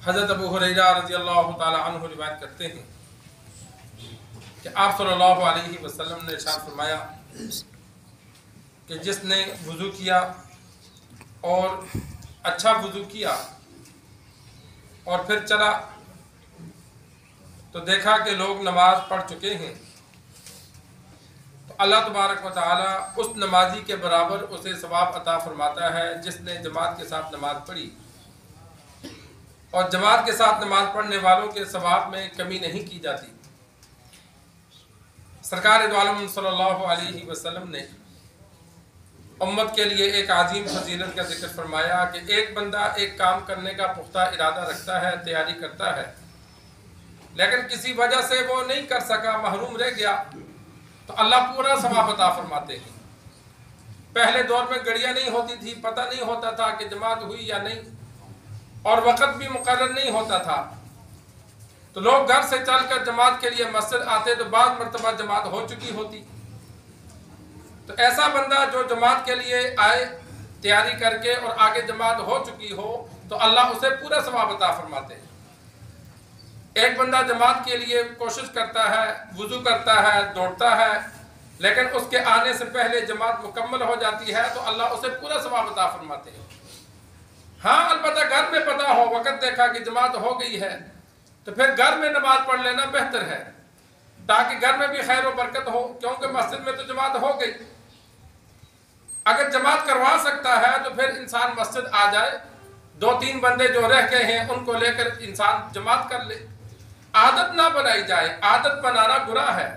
حضرت ابو ہریرہ رضی اللہ تعالی عنہ روایت کرتے ہیں کہ آپ صلی اللہ علیہ وسلم نے ارشاد فرمایا کہ جس نے وضو کیا اور اچھا وضو کیا اور پھر چلا تو دیکھا کہ لوگ نماز پڑھ چکے ہیں، تو اللہ تبارک و تعالی اس نمازی کے برابر اسے ثواب عطا فرماتا ہے جس نے جماعت کے ساتھ نماز پڑھی، اور جماعت کے ساتھ نماز پڑھنے والوں کے ثواب میں کمی نہیں کی جاتی۔ سرکار دو عالم صلی اللہ علیہ وسلم نے امت کے لیے ایک عظیم فضیلت کا ذکر فرمایا کہ ایک بندہ ایک کام کرنے کا پختہ ارادہ رکھتا ہے، تیاری کرتا ہے، لیکن کسی وجہ سے وہ نہیں کر سکا، محروم رہ گیا، تو اللہ پورا ثواب عطا فرماتے ہیں۔ پہلے دور میں گھڑیاں نہیں ہوتی تھی، پتہ نہیں ہوتا تھا کہ جماعت ہوئی یا نہیں، اور وقت بھی مقرر نہیں ہوتا تھا، تو لوگ گھر سے چل کر جماعت کے لیے مسجد آتے تو بعض مرتبہ جماعت ہو چکی ہوتی، تو ایسا بندہ جو جماعت کے لیے آئے تیاری کر کے اور آگے جماعت ہو چکی ہو تو اللہ اسے پورا ثواب عطا فرماتے ہیں۔ ایک بندہ جماعت کے لیے کوشش کرتا ہے، وضو کرتا ہے، دوڑتا ہے، لیکن اس کے آنے سے پہلے جماعت مکمل ہو جاتی ہے تو اللہ اسے پورا ثواب عطا فرماتے ہیں۔ ہاں البتہ گھر میں پتہ ہو، وقت دیکھا کہ جماعت ہو گئی ہے تو پھر گھر میں نماز پڑھ لینا بہتر ہے تاکہ گھر میں بھی خیر و برکت ہو، کیونکہ مسجد میں تو جماعت ہو گئی۔ اگر جماعت کروا سکتا ہے تو پھر انسان مسجد آ جائے، دو تین بندے جو رہ گئے ہیں ان کو لے کر انسان جماعت کر لے۔ عادت نہ بنائی جائے، عادت بنانا گناہ ہے،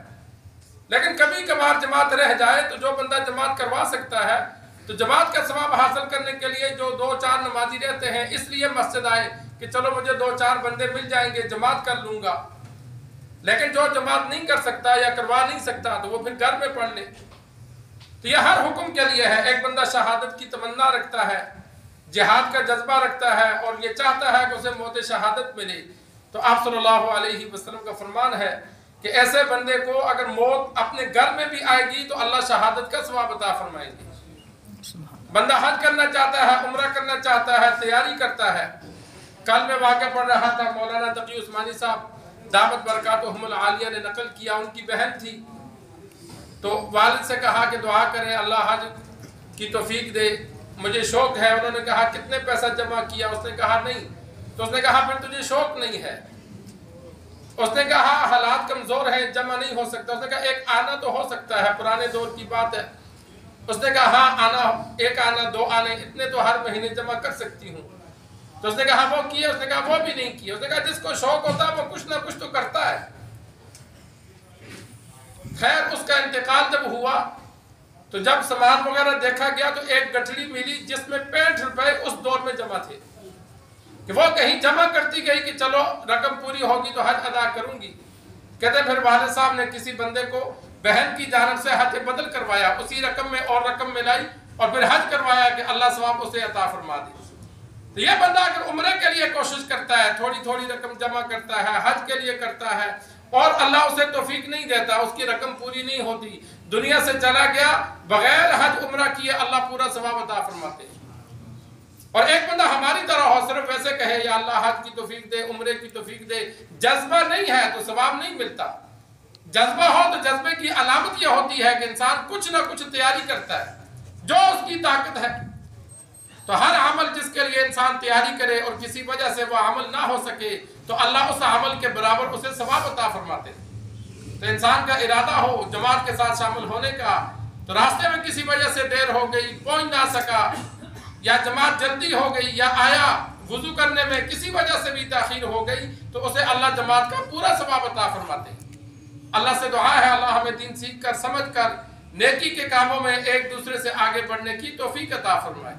لیکن کبھی کبھار جماعت رہ جائے تو جو بندہ جماعت کروا سکتا ہے تو جماعت کا ثواب حاصل کرنے کے لیے جو دو چار نمازی رہتے ہیں اس لیے مسجد آئے کہ چلو مجھے دو چار بندے مل جائیں گے، جماعت کر لوں گا، لیکن جو جماعت نہیں کر سکتا یا کروا نہیں سکتا تو وہ پھر گھر میں پڑھ لے۔ تو یہ ہر حکم کے لیے ہے۔ ایک بندہ شہادت کی تمنا رکھتا ہے، جہاد کا جذبہ رکھتا ہے اور یہ چاہتا ہے کہ اسے موت شہادت ملے، تو آپ صلی اللہ علیہ وسلم کا فرمان ہے کہ ایسے بندے کو اگر موت اپنے گھر میں بھی آئے گی تو اللہ شہادت کا ثواب عطا فرمائیں گے۔ بندہ حج کرنا چاہتا ہے، عمرہ کرنا چاہتا ہے، تیاری کرتا ہے۔ کل میں واقعہ پڑھ رہا تھا، مولانا تقی عثمانی صاحب دعوت برکاتہم العالیہ نے نقل کیا، ان کی بہن تھی تو والد سے کہا کہ دعا کریں اللہ حج کی توفیق دے، مجھے شوق ہے۔ انہوں نے کہا کتنے پیسہ جمع کیا؟ اس نے کہا نہیں۔ تو اس نے کہا پھر تجھے شوق نہیں ہے۔ اس نے کہا حالات کمزور ہیں، جمع نہیں ہو سکتا۔ اس نے کہا ایک آنا تو ہو سکتا ہے، پرانے دور کی بات ہے۔ اس نے کہا ہاں آنا، ایک آنا، دو آنے، اتنے تو ہر مہینے جمع کر سکتی ہوں۔ تو اس نے کہا وہ کیا؟ اس نے کہا وہ بھی نہیں کیا۔ اس نے کہا جس کو شوق ہوتا ہے وہ کچھ نہ کچھ تو کرتا ہے۔ خیر اس کا انتقال جب ہوا تو جب سامان وغیرہ دیکھا گیا تو ایک گٹھڑی ملی جس میں 65 روپے اس دور میں جمع تھے، کہ وہ کہیں جمع کرتی گئی کہ چلو رقم پوری ہوگی تو حج ادا کروں گی۔ کہتے پھر والد صاحب نے کسی بندے کو بہن کی جانب سے حج بدل کروایا، اسی رقم میں اور رقم ملائی اور پھر حج کروایا کہ اللہ ثواب اسے عطا فرما دے۔ تو یہ بندہ اگر عمرے کے لیے کوشش کرتا ہے، تھوڑی تھوڑی رقم جمع کرتا ہے، حج کے لیے کرتا ہے اور اللہ اسے توفیق نہیں دیتا، اس کی رقم پوری نہیں ہوتی، دنیا سے چلا گیا، بغیر حج عمرہ کیے اللہ پورا ثواب عطا فرماتے ہیں۔ اور ایک بندہ ہماری طرح ہو، صرف ویسے کہے یا اللہ حج کی توفیق دے، عمرے کی توفیق دے، جذبہ نہیں ہے تو ثواب نہیں ملتا۔ جذبہ ہو تو جذبے کی علامت یہ ہوتی ہے کہ انسان کچھ نہ کچھ تیاری کرتا ہے جو اس کی طاقت ہے۔ تو ہر عمل جس کے لیے انسان تیاری کرے اور کسی وجہ سے وہ عمل نہ ہو سکے تو اللہ اس عمل کے برابر اسے ثواب عطا فرماتے ہیں۔ تو انسان کا ارادہ ہو جماعت کے ساتھ شامل ہونے کا، تو راستے میں کسی وجہ سے دیر ہو گئی، پہنچ نہ سکا، یا جماعت جلدی ہو گئی، یا آیا وضو کرنے میں کسی وجہ سے بھی تاخیر ہو گئی تو اسے اللہ جماعت کا پورا ثواب عطا فرماتے ہیں۔ اللہ سے دعا ہے اللہ ہمیں دین سیکھ کر، سمجھ کر، نیکی کے کاموں میں ایک دوسرے سے آگے بڑھنے کی توفیق عطا فرمائے۔